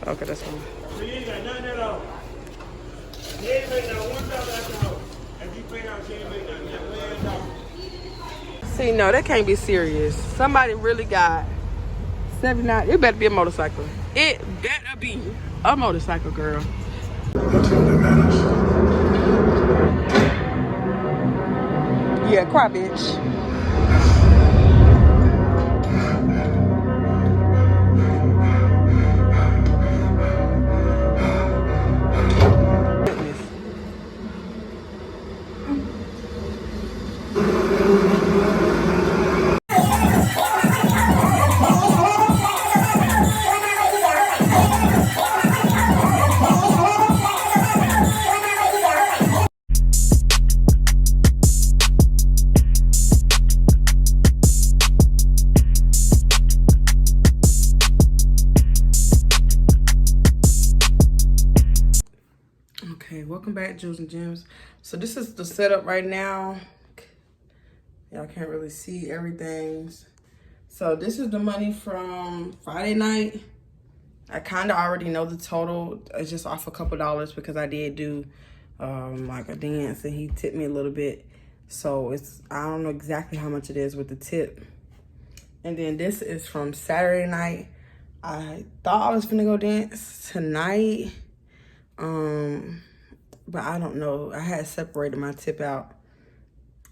Okay, that's fine. So you ain't got nothing at all. You ain't make not $1 at the house. If you pay out, you ain't make nothing. See, no, that can't be serious. Somebody really got 79. It better be a motorcycle. It better be a motorcycle, girl. That's all that matters. Yeah, cry, bitch. Okay, welcome back, Jewels and Gems. So this is the setup right now. Y'all can't really see everything. So this is the money from Friday night. I kind of already know the total. It's just off a couple dollars because I did do like a dance and he tipped me a little bit. So it's, I don't know exactly how much it is with the tip. And then this is from Saturday night. I thought I was gonna go dance tonight. But I don't know. I had separated my tip out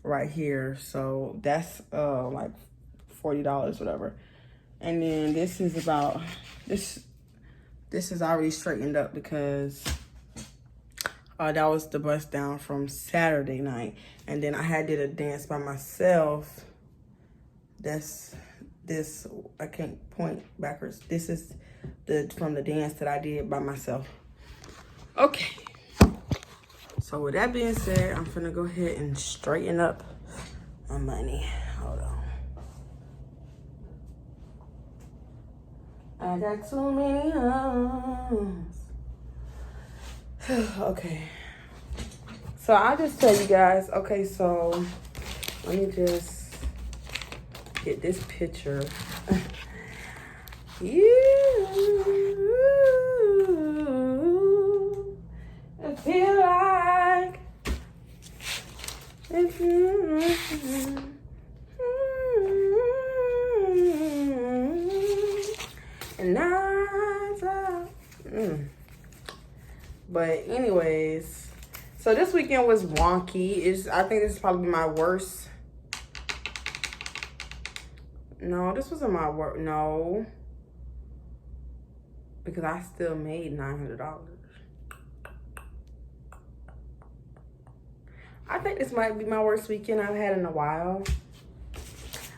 right here. So that's like $40, whatever. And then this is about, this is already straightened up because that was the bust down from Saturday night. And then I had did a dance by myself. That's this, I can't point backwards. This is from the dance that I did by myself. Okay. So with that being said, I'm finna go ahead and straighten up my money. Hold on. I got too many arms. Okay. So I'll just tell you guys, okay, so let me just get this picture. I feel like it's and but anyways, so this weekend was wonky. I think this is probably my worst. No, this wasn't my worst. No, because I still made $900. I think this might be my worst weekend I've had in a while.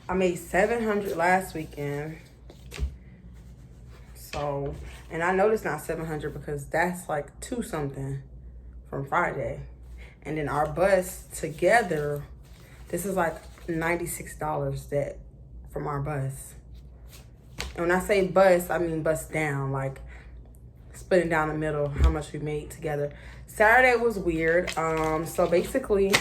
I made $700 last weekend. So, and I know it's not $700 because that's like $2 something from Friday. And then our bus together, this is like $96 that from our bus. And when I say bus, I mean bus down, like splitting down the middle, how much we made together. Saturday was weird. So basically,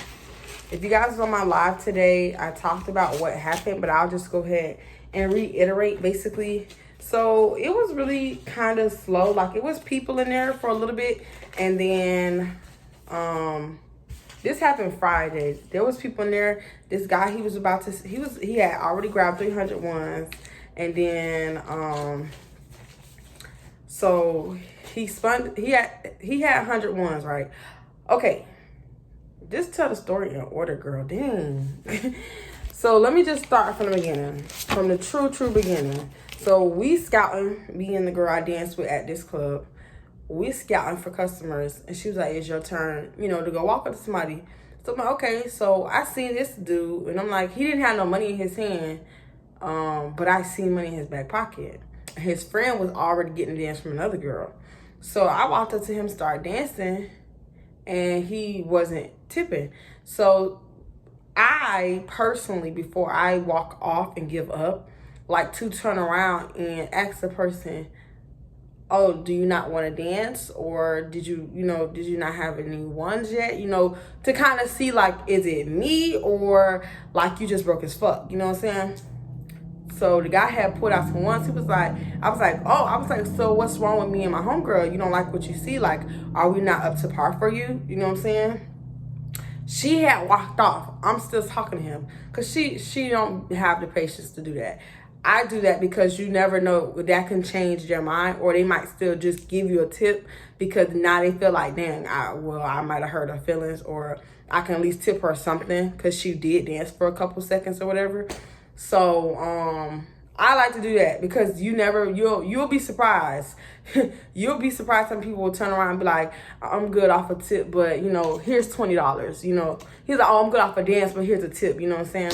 if you guys was on my live today, I talked about what happened, but I'll just go ahead and reiterate basically. So it was really kind of slow. Like it was people in there for a little bit. And then this happened Friday. There was people in there. This guy, he had already grabbed 300 ones. And then so he had 100 ones, right? Okay. Just tell the story in order, girl. Dang. So let me just start from the beginning. From the true beginning. So we scouting, me and the girl I danced with at this club, we scouting for customers. And she was like, it's your turn, you know, to go walk up to somebody. So I'm like, okay. So I seen this dude and I'm like, he didn't have no money in his hand. But I seen money in his back pocket. His friend was already getting a dance from another girl. So I walked up to him, started dancing, and he wasn't tipping. So I personally, before I walk off and give up, like to turn around and ask the person, oh, do you not want to dance? Or did you not have any ones yet? You know, to kind of see like, is it me or like you just broke as fuck? You know what I'm saying? So the guy had pulled out some ones. He was like, I was like, so what's wrong with me and my homegirl? You don't like what you see? Like, are we not up to par for you? You know what I'm saying? She had walked off. I'm still talking to him because she don't have the patience to do that. I do that because you never know, that can change their mind, or they might still just give you a tip because now they feel like, dang, I might have hurt her feelings, or I can at least tip her something because she did dance for a couple seconds or whatever. So I like to do that because you'll be surprised. You'll be surprised some people will turn around and be like, I'm good off a tip, but you know, here's $20. You know, he's like, oh, I'm good off a dance, but here's a tip. You know what I'm saying?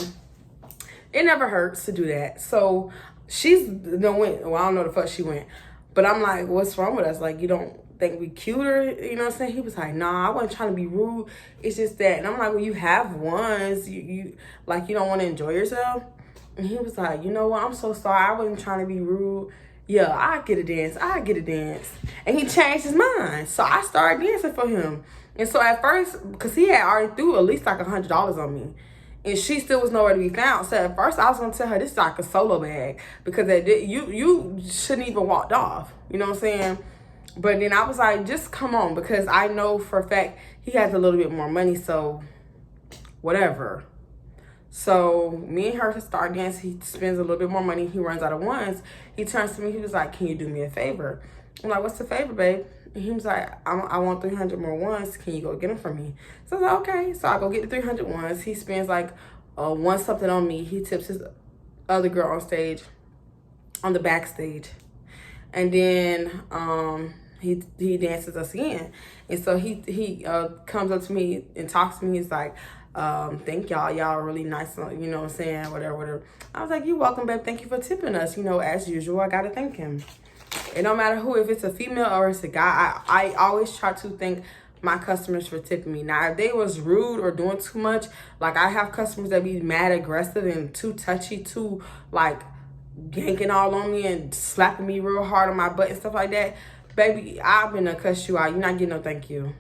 It never hurts to do that. So she's no went. Well, I don't know the fuck she went, but I'm like, what's wrong with us? Like, you don't think we cuter? You know what I'm saying? He was like, nah, I wasn't trying to be rude. It's just that. And I'm like, well, you have ones. You like, you don't want to enjoy yourself? And he was like, you know what? I'm so sorry. I wasn't trying to be rude. Yeah, I get a dance. I get a dance. And he changed his mind. So I started dancing for him. And so at first, because he had already threw at least like $100 on me. And she still was nowhere to be found. So at first I was going to tell her this is like a solo bag. Because you shouldn't even walked off. You know what I'm saying? But then I was like, just come on. Because I know for a fact he has a little bit more money. So whatever. So me and her start dancing. He spends a little bit more money. He runs out of ones. He turns to me. He was like, can you do me a favor? I'm like, what's the favor, babe? And he was like, I want 300 more ones. Can you go get them for me? So I was like, okay. So I go get the 300 ones. He spends like one something on me. He tips his other girl on stage, on the backstage. And then he dances us again. And so he comes up to me and talks to me. He's like, thank y'all. Y'all are really nice. You know what I'm saying? Whatever. I was like, you're welcome, babe. Thank you for tipping us. You know, as usual, I got to thank him. It don't matter who, if it's a female or it's a guy, I always try to thank my customers for tipping me. Now, if they was rude or doing too much, like I have customers that be mad aggressive and too touchy, too like yanking all on me and slapping me real hard on my butt and stuff like that, baby, I'm gonna cuss you out. You're not getting no thank you.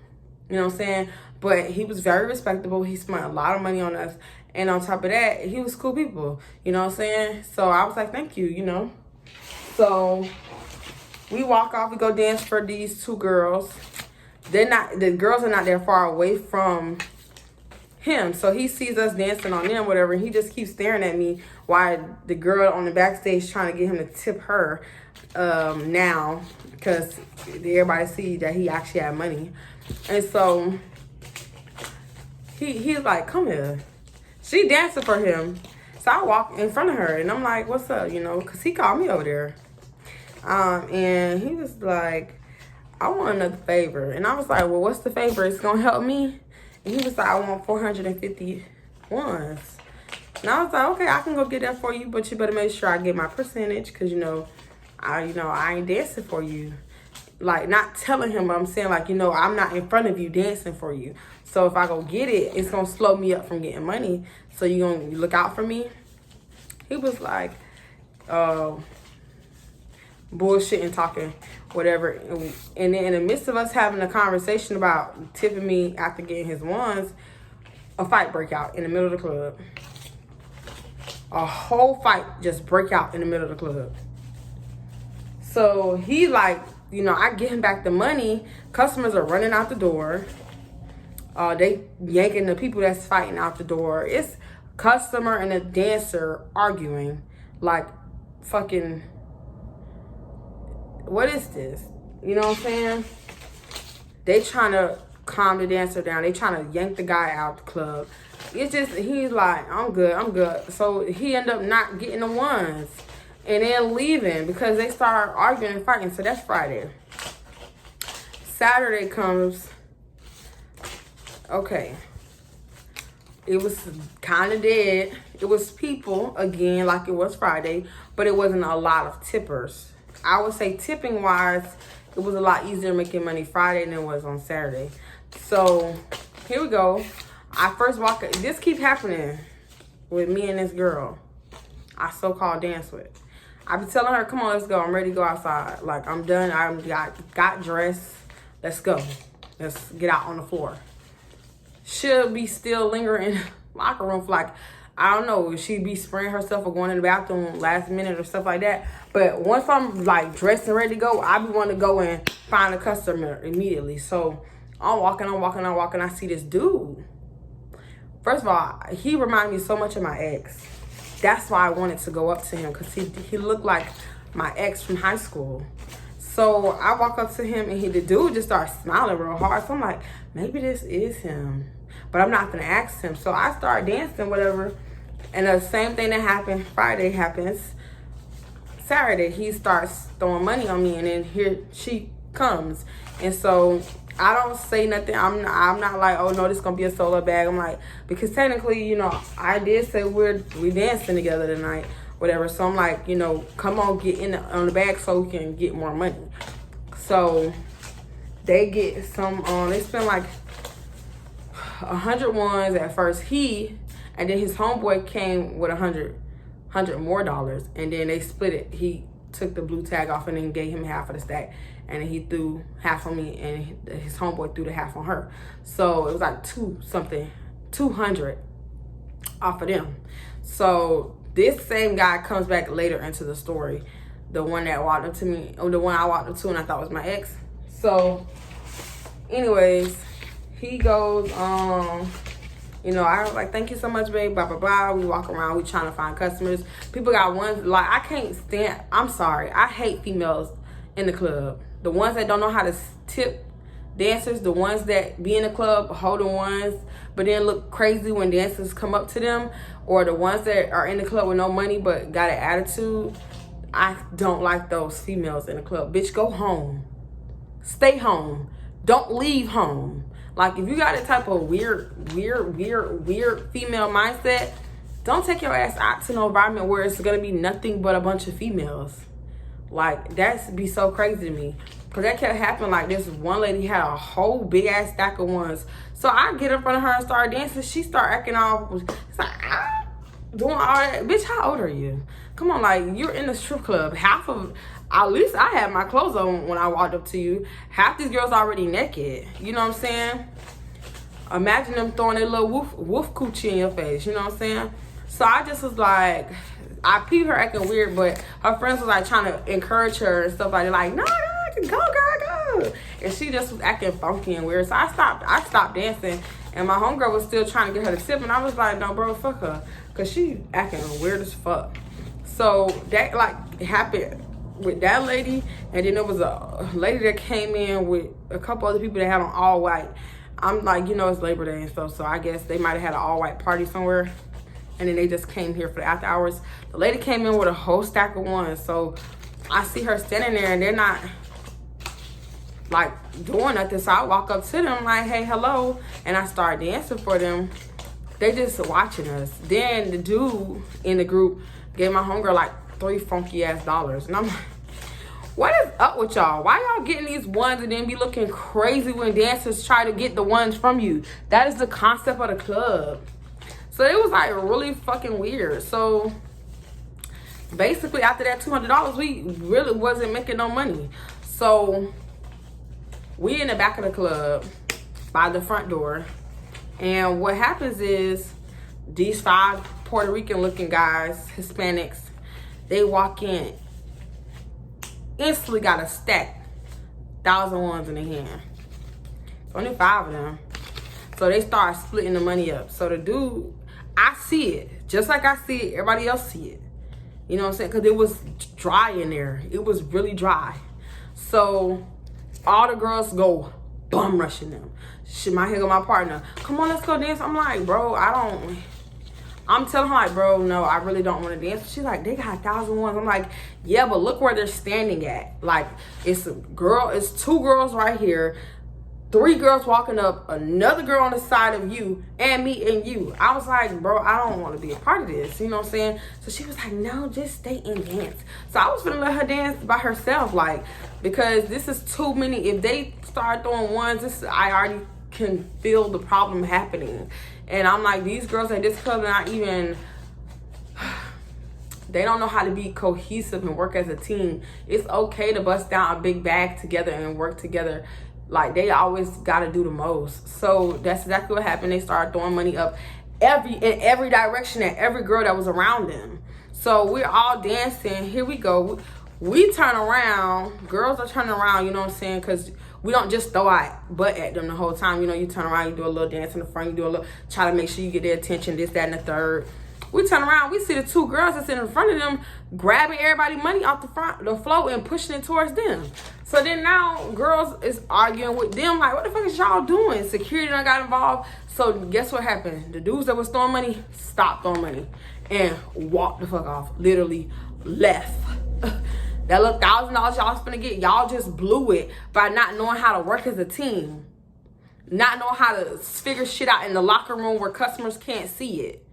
You know what I'm saying? But he was very respectable. He spent a lot of money on us. And on top of that, he was cool people. You know what I'm saying? So I was like, thank you, you know. So we walk off, we go dance for these two girls. The girls are not that far away from him. So he sees us dancing on them, whatever. And he just keeps staring at me while the girl on the backstage trying to get him to tip her now. Because everybody see that he actually had money. And so he's like, come here. She dancing for him. So I walk in front of her and I'm like, what's up? You know, because he called me over there. And he was like, I want another favor. And I was like, well, what's the favor? It's going to help me? And he was like, I want 450 ones. And I was like, okay, I can go get that for you, but you better make sure I get my percentage because, I ain't dancing for you. Like, not telling him, but I'm saying, like, I'm not in front of you dancing for you. So if I go get it, it's going to slow me up from getting money. So you going to look out for me? He was like, bullshit and talking, whatever. And then in the midst of us having a conversation about tipping me after getting his ones, a fight break out in the middle of the club. A whole fight just break out in the middle of the club. So he like, I get him back the money. Customers are running out the door. They yanking the people that's fighting out the door. It's customer and a dancer arguing like fucking, what is this? You know what I'm saying? They trying to calm the dancer down. They trying to yank the guy out the club. It's just, he's like, I'm good. So he ended up not getting the ones. And then leaving because they start arguing and fighting. So that's Friday. Saturday comes. Okay. It was kind of dead. It was people, again, like it was Friday. But it wasn't a lot of tippers. I would say tipping wise, it was a lot easier making money Friday than it was on Saturday. So here we go. I first walk. This keep happening with me and this girl I so-called dance with. I be telling her, come on, let's go. I'm ready to go outside. Like, I'm done. I got dressed. Let's go. Let's get out on the floor. She'll be still lingering in the locker room for like, I don't know, she be spraying herself or going in the bathroom last minute or stuff like that. But once I'm like dressed and ready to go, I be wanting to go and find a customer immediately. So I'm walking. I see this dude. First of all, he reminded me so much of my ex. That's why I wanted to go up to him, because he looked like my ex from high school. So I walk up to him and the dude just starts smiling real hard. So I'm like, maybe this is him. But I'm not gonna ask him. So I start dancing, whatever. And the same thing that happened Friday happens Saturday. He starts throwing money on me, and then here she comes. And so I don't say nothing. I'm not like, oh no, this is gonna be a solo bag. I'm like, because technically, you know, I did say we dancing together tonight, whatever. So I'm like, you know, come on, get in on the bag so we can get more money. So they get some they spend like 100 ones at first, and then his homeboy came with 100 more dollars, and then they split it. He took the blue tag off and then gave him half of the stack, and then he threw half on me, and his homeboy threw the half on her. So it was like 200 off of them. So this same guy comes back later into the story, the one that walked up to me, or the one I walked up to and I thought was my ex. So anyways, he goes, you know, I was like, thank you so much, babe, blah, blah, blah. We walk around, we trying to find customers. People got ones, like, I can't stand, I'm sorry, I hate females in the club. The ones that don't know how to tip dancers, the ones that be in the club holding ones, but then look crazy when dancers come up to them, or the ones that are in the club with no money but got an attitude. I don't like those females in the club. Bitch, go home. Stay home. Don't leave home. Like, if you got a type of weird female mindset, don't take your ass out to no environment where it's gonna be nothing but a bunch of females. Like, that's be so crazy to me. Cause that kept happening. Like, this one lady had a whole big ass stack of ones. So I get in front of her and start dancing. She start acting all, it's like, doing all that. Bitch, how old are you? Come on, like, you're in the strip club. At least I had my clothes on when I walked up to you. Half these girls already naked. You know what I'm saying? Imagine them throwing their little wolf coochie in your face. You know what I'm saying? So I just was like, I peeped her acting weird, but her friends was like trying to encourage her and stuff like that. Like, no, go, girl, go. And she just was acting funky and weird. So I stopped dancing, and my homegirl was still trying to get her to tip, and I was like, no, bro, fuck her. Cause she acting weird as fuck. So that like happened with that lady, and then there was a lady that came in with a couple other people that had on all white. I'm like, you know, it's Labor Day and stuff, so I guess they might have had an all white party somewhere, and then they just came here for the after hours. The lady came in with a whole stack of ones, so I see her standing there, and they're not like doing nothing. So I walk up to them like, hey, hello, and I start dancing for them. They just watching us. Then the dude in the group gave my homegirl like $3 funky ass dollars, and I'm like, what is up with y'all? Why y'all getting these ones and then be looking crazy when dancers try to get the ones from you? That is the concept of the club. So it was like really fucking weird. So basically after that $200, we really wasn't making no money. So we in the back of the club by the front door, and what happens is these 5 Puerto Rican looking guys, Hispanics, they walk in, instantly got a stack, 1,000 ones in their hand. It's only 5 of them. So they start splitting the money up. So the dude, I see it, just like I see it, everybody else see it. You know what I'm saying? Because it was dry in there. It was really dry. So all the girls go bum rushing them. Shit, here go my partner. Come on, let's go dance. I'm like, bro, I'm telling her, like, bro, no, I really don't want to dance. She's like, they got 1,000 ones. I'm like, yeah, but look where they're standing at. Like, it's 2 girls right here, 3 girls walking up, another girl on the side of you, and me and you. I was like, bro, I don't want to be a part of this. You know what I'm saying? So she was like, no, just stay and dance. So I was gonna let her dance by herself, like, because this is too many. If they start throwing ones, I already can feel the problem happening. And I'm like, these girls at this club are not even, they don't know how to be cohesive and work as a team. It's okay to bust down a big bag together and work together. Like, they always got to do the most. So that's exactly what happened. They started throwing money up. in every direction at every girl that was around them. So we're all dancing. Here we go. We turn around. Girls are turning around, you know what I'm saying? Because we don't just throw our butt at them the whole time. You know, you turn around, you do a little dance in the front, you do a little, try to make sure you get their attention, this, that, and the third. We turn around, we see the two girls that's in front of them grabbing everybody's money off the floor and pushing it towards them. So then now girls is arguing with them like, what the fuck is y'all doing? Security done got involved. So guess what happened? The dudes that was throwing money stopped throwing money and walked the fuck off. Literally left. That little $1,000 y'all finna get, y'all just blew it by not knowing how to work as a team. Not knowing how to figure shit out in the locker room where customers can't see it.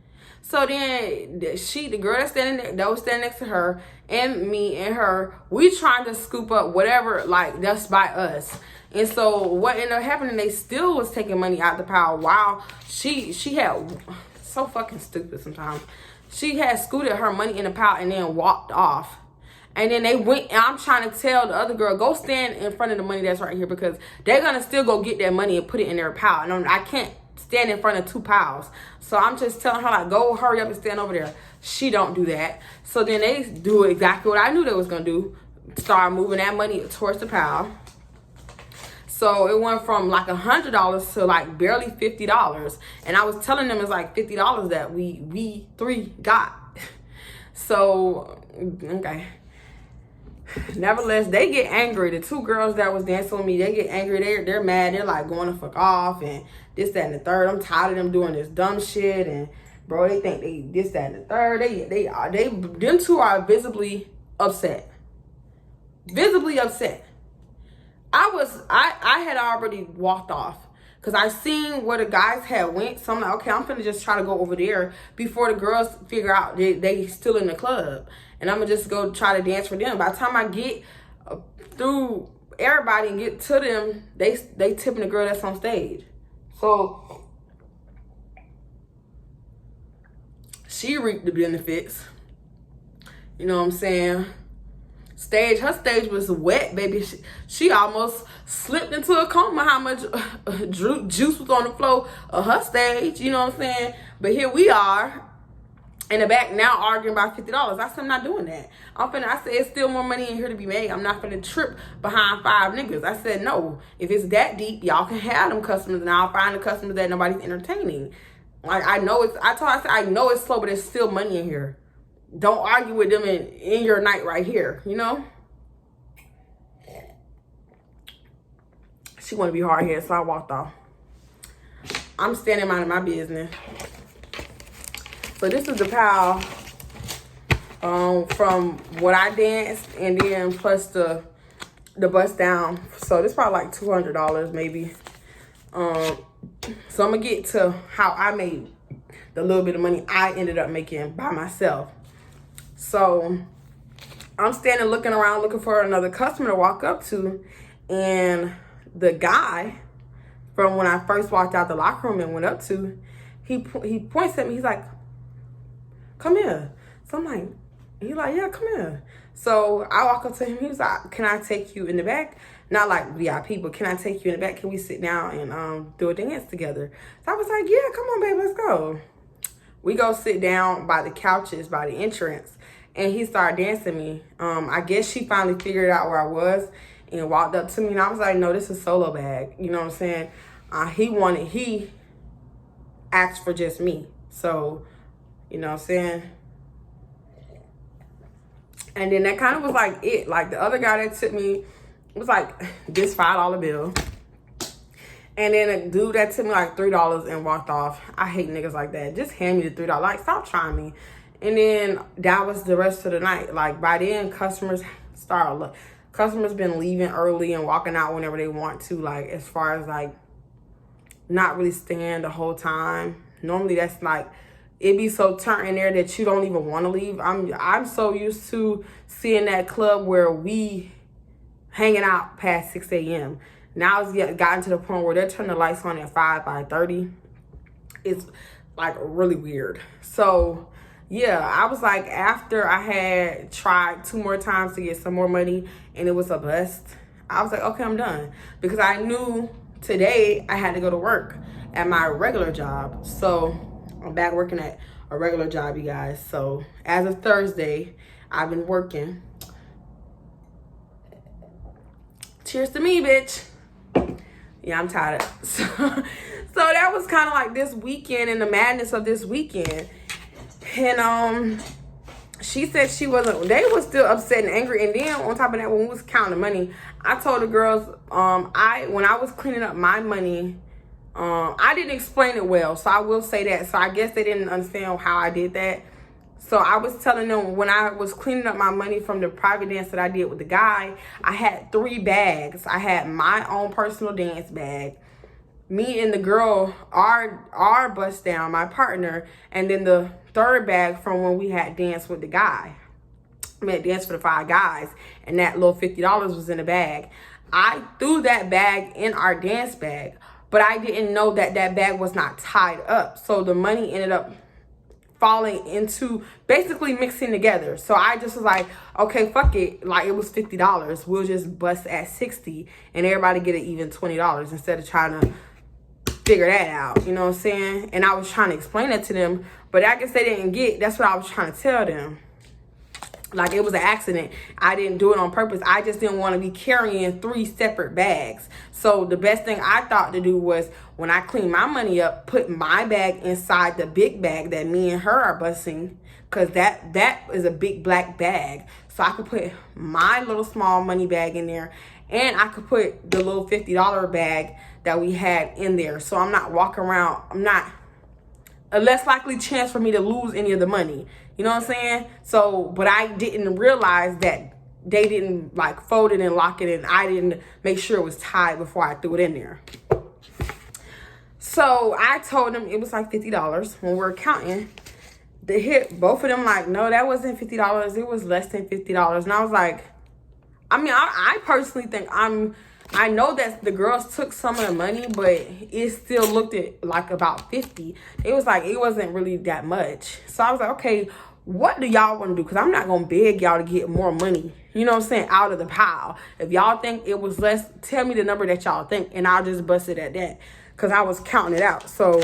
So then the girl that was standing next to her and me and her, we trying to scoop up whatever, like, that's by us. And so what ended up happening, they still was taking money out the pile while she had, so fucking stupid sometimes. She had scooted her money in the pile and then walked off. And then they went, and I'm trying to tell the other girl, go stand in front of the money that's right here, because they're going to still go get that money and put it in their pile. And I can't stand in front of two piles. So I'm just telling her, like, go hurry up and stand over there. She don't do that. So then they do exactly what I knew they was going to do. Start moving that money towards the pile. So it went from like $100 to like barely $50. And I was telling them it's like $50 that we three got. So, okay. Nevertheless, they get angry. The two girls that was dancing with me, they get angry. They're mad. They're like going the fuck off and this, that, and the third. I'm tired of them doing this dumb shit. And bro, they think they this, that, and the third. Them two are visibly upset. Visibly upset. I had already walked off because I seen where the guys had went. So I'm like, okay, I'm finna just try to go over there before the girls figure out they still in the club. And I'm going to just go try to dance for them. By the time I get through everybody and get to them, they tipping the girl that's on stage. So she reaped the benefits. You know what I'm saying? Her stage was wet, baby. She almost slipped into a coma how much juice was on the floor of her stage. You know what I'm saying? But here we are in the back now arguing about $50. I said, I'm not doing that. I said, it's still more money in here to be made. I'm not finna trip behind 5 niggas. I said, no. If it's that deep, y'all can have them customers and I'll find the customers that nobody's entertaining. Like, I know it's slow, but there's still money in here. Don't argue with them in your night right here, you know? She wanna be hard-headed, so I walked off. I'm standing minding my business. So this is the pile from what I danced and then plus the bust down. So this is probably like $200 maybe. So I'm gonna get to how I made the little bit of money I ended up making by myself. So I'm standing looking around looking for another customer to walk up to, and the guy from when I first walked out the locker room and went up to, he points at me, he's like, come here. So I'm like, he's like, yeah, come here. So I walk up to him, he was like, can I take you in the back? Not like VIP, but can I take you in the back? Can we sit down and do a dance together? So I was like, yeah, come on, babe, let's go. We go sit down by the couches, by the entrance, and he started dancing me. I guess she finally figured out where I was and walked up to me, and I was like, no, this is solo bag. You know what I'm saying? He asked for just me. So, you know what I'm saying? And then that kind of was like it. Like the other guy that took me was like this $5 bill. And then a dude that took me like $3 and walked off. I hate niggas like that. Just hand me the $3. Like, stop trying me. And then that was the rest of the night. Like by then, customers been leaving early and walking out whenever they want to. Like as far as like not really staying the whole time. Normally that's like, it be so turned in there that you don't even want to leave. I'm so used to seeing that club where we hanging out past 6 a.m. Now it's gotten to the point where they're turning the lights on at 5:30. It's like really weird. So yeah, I was like, after I had tried 2 more times to get some more money and it was a bust, I was like, okay, I'm done. Because I knew today I had to go to work at my regular job. So I'm back working at a regular job, you guys. So as of Thursday, I've been working. Cheers to me, bitch. Yeah, I'm tired. So that was kind of like this weekend and the madness of this weekend. And she said she wasn't, they were still upset and angry. And then on top of that, when we was counting the money, I told the girls, when I was cleaning up my money, I didn't explain it well, so I will say that. So I guess they didn't understand how I did that. So I was telling them when I was cleaning up my money from the private dance that I did with the guy, I had 3 bags. I had my own personal dance bag, me and the girl, our bust down, my partner, and then the 3rd bag from when we had danced with the guy. We had danced for the 5 guys, and that little $50 was in the bag. I threw that bag in our dance bag, but I didn't know that that bag was not tied up. So the money ended up falling into, basically mixing together. So I just was like, okay, fuck it. Like, it was $50. We'll just bust at 60 and everybody get an even $20 instead of trying to figure that out. You know what I'm saying? And I was trying to explain that to them, but I guess they didn't get. That's what I was trying to tell them. Like, it was an accident. I didn't do it on purpose. I just didn't want to be carrying 3 separate bags. So the best thing I thought to do was, when I clean my money up, put my bag inside the big bag that me and her are busting, because that is a big black bag. So I could put my little small money bag in there, and I could put the little $50 bag that we had in there. So I'm not walking around, I'm not a less likely chance for me to lose any of the money. You know what I'm saying? So, but I didn't realize that they didn't like fold it and lock it, and I didn't make sure it was tied before I threw it in there. So I told them it was like $50 when we were counting. They hit both of them like, no, that wasn't $50. It was less than $50. And I was like, I mean, I personally think I know that the girls took some of the money, but it still looked at like about 50. It was like, it wasn't really that much. So I was like, okay, what do y'all want to do? Because I'm not going to beg y'all to get more money, you know what I'm saying, out of the pile. If y'all think it was less, tell me the number that y'all think, and I'll just bust it at that. Because I was counting it out. So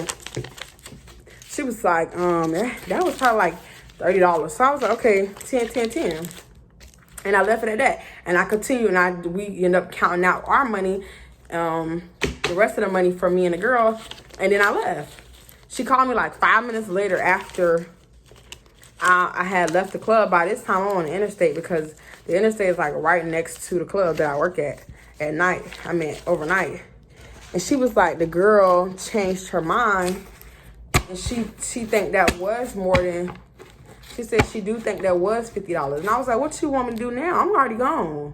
she was like, that was probably like $30. So I was like, okay, 10, 10, 10. And I left it at that. And I continued, and we end up counting out our money, the rest of the money for me and the girl. And then I left. She called me like 5 minutes later after I had left the club. By this time, I'm on the interstate, because the interstate is like right next to the club that I work at night. I mean, overnight. And she was like, the girl changed her mind, and she think that was more than, she said she do think that was $50. And I was like, what you want me to do now? I'm already gone.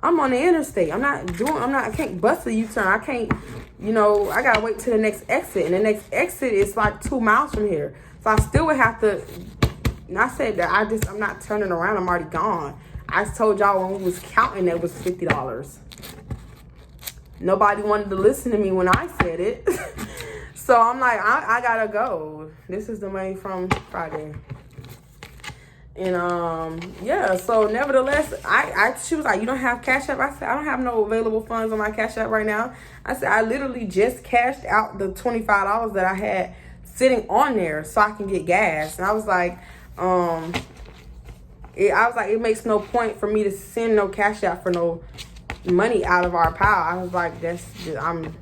I'm on the interstate. I can't bust a U-turn. I can't, you know, I gotta wait till the next exit. And the next exit is like 2 miles from here. So I still would have to, and I said that I'm not turning around. I'm already gone. I told y'all when we was counting that it was $50. Nobody wanted to listen to me when I said it. So I'm like, I gotta go. This is the money from Friday. And yeah, so nevertheless, she was like, you don't have Cash App? I said, I don't have no available funds on my Cash App right now. I said, I literally just cashed out the $25 that I had sitting on there so I can get gas. And I was like, it makes no point for me to send no Cash App for no money out of our pile. I was like, I'm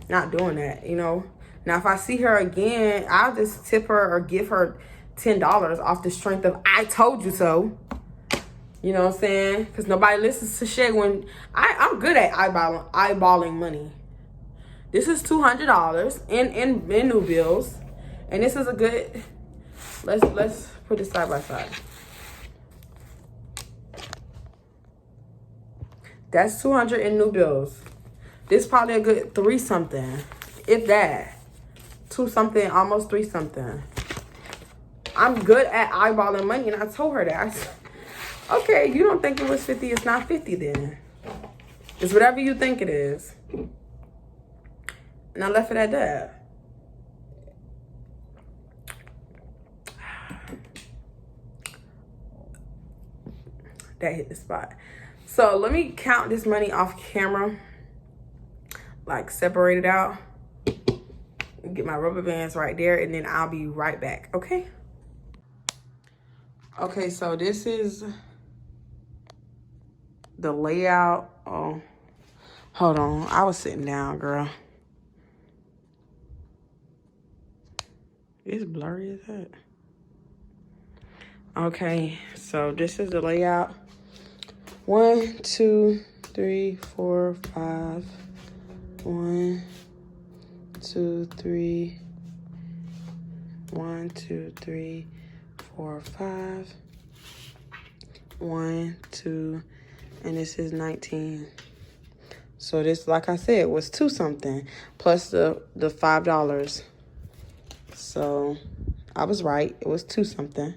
not doing that, you know. Now, if I see her again, I'll just tip her or give her $10 off the strength of I told you so. You know what I'm saying? Because nobody listens to Shaye when I'm good at eyeballing money. This is $200 in new bills, and this is a good. Let's put this side by side. That's 200 in new bills. This probably a good 3 something, if that. 2 something, almost 3 something. I'm good at eyeballing money, and I told her that. I said, okay, you don't think it was 50, it's not 50 then. It's whatever you think it is. And I left it at that. That hit the spot. So let me count this money off camera. Like, separate it out. Get my rubber bands right there, and then I'll be right back, okay? Okay, so this is the layout. Oh, hold on. I was sitting down, girl. It's blurry as that. Okay, so this is the layout. 1, 2, 3, 4, 5. 1, 2, 3. 1, 2, 3, 4, 5. 1, 2, and this is 19. So this, like I said, was 2 something plus the $5. So I was right. It was 2 something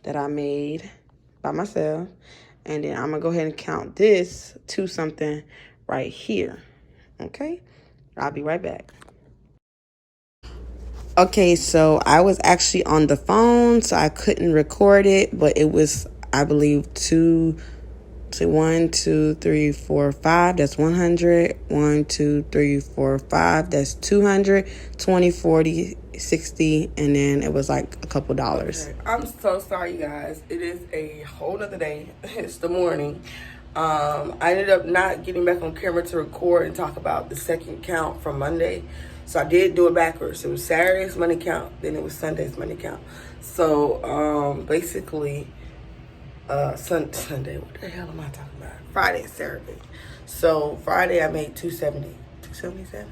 that I made by myself. And then I'm gonna go ahead and count this 2 something right here. Okay, I'll be right back. Okay, so I was actually on the phone, so I couldn't record it, but it was, I believe, 1, 2, 3, 4, 5. That's 100. 1, 2, 3, 4, 5. That's 200. 20, 40, 60, and then it was like a couple dollars. Okay. I'm so sorry, you guys. It is a whole nother day. It's the morning. I ended up not getting back on camera to record and talk about the second count from Monday. So I did do it backwards. It was Saturday's money count, then it was Sunday's money count. So basically, Sunday, what the hell am I talking about? Friday and Saturday. So Friday I made 277.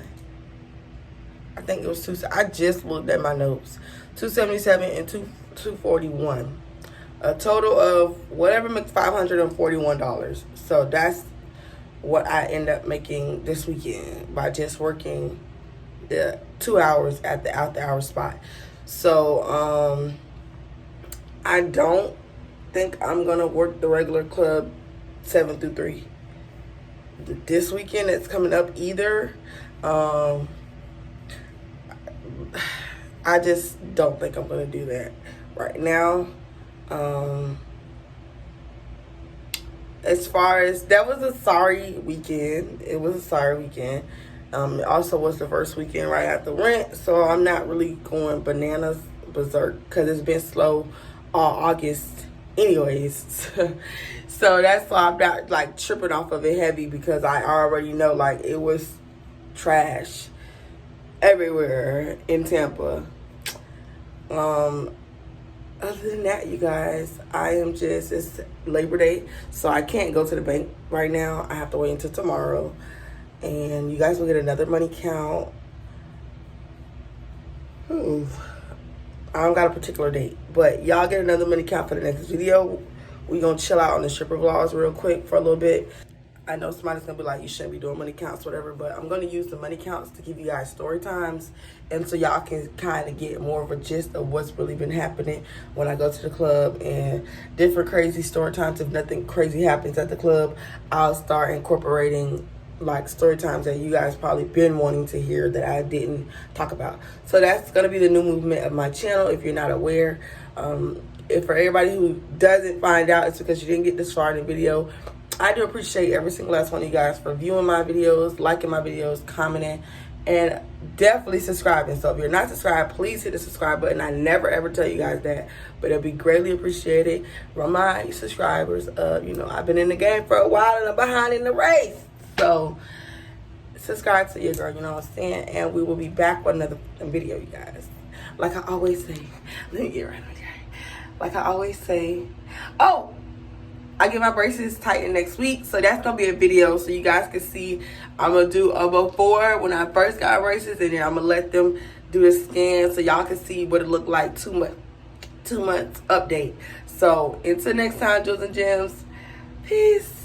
I think it was I just looked at my notes. 277 and 241. A total of whatever makes $541. So that's what I end up making this weekend by just working the 2 hours at the out the hour spot. So I don't think I'm gonna work the regular club 7 through 3 this weekend. It's coming up either. I just don't think I'm gonna do that right now. As far as that was a sorry weekend. It was a sorry weekend. It also was the first weekend right after rent, so I'm not really going bananas berserk because it's been slow all August anyways. So that's why I'm not like tripping off of it heavy, because I already know like it was trash everywhere in Tampa. Other than that, you guys, I am just, it's Labor Day, so I can't go to the bank right now. I have to wait until tomorrow, and you guys will get another money count. I don't got a particular date, but y'all get another money count for the next video. We gonna chill out on the stripper vlogs real quick for a little bit. I know somebody's gonna be like, you shouldn't be doing money counts, whatever, but I'm gonna use the money counts to give you guys story times, and so y'all can kind of get more of a gist of what's really been happening when I go to the club, and different crazy story times. If nothing crazy happens at the club, I'll start incorporating like story times that you guys probably been wanting to hear that I didn't talk about. So that's gonna be the new movement of my channel, if you're not aware. If for everybody who doesn't find out, it's because you didn't get this far in the video. I do appreciate every single last one of you guys for viewing my videos, liking my videos, commenting, and definitely subscribing. So if you're not subscribed, please hit the subscribe button. I never ever tell you guys that, but it'll be greatly appreciated. Remind subscribers of, you know, I've been in the game for a while and I'm behind in the race. So subscribe to your girl, you know what I'm saying? And we will be back with another video, you guys. Like I always say, let me get right on here. Like I always say, oh, I get my braces tightened next week, so that's gonna be a video so you guys can see. I'm gonna do a before when I first got braces, and then I'm gonna let them do the scan so y'all can see what it looked like 2 months update. So until next time, Jewels and Gems, peace.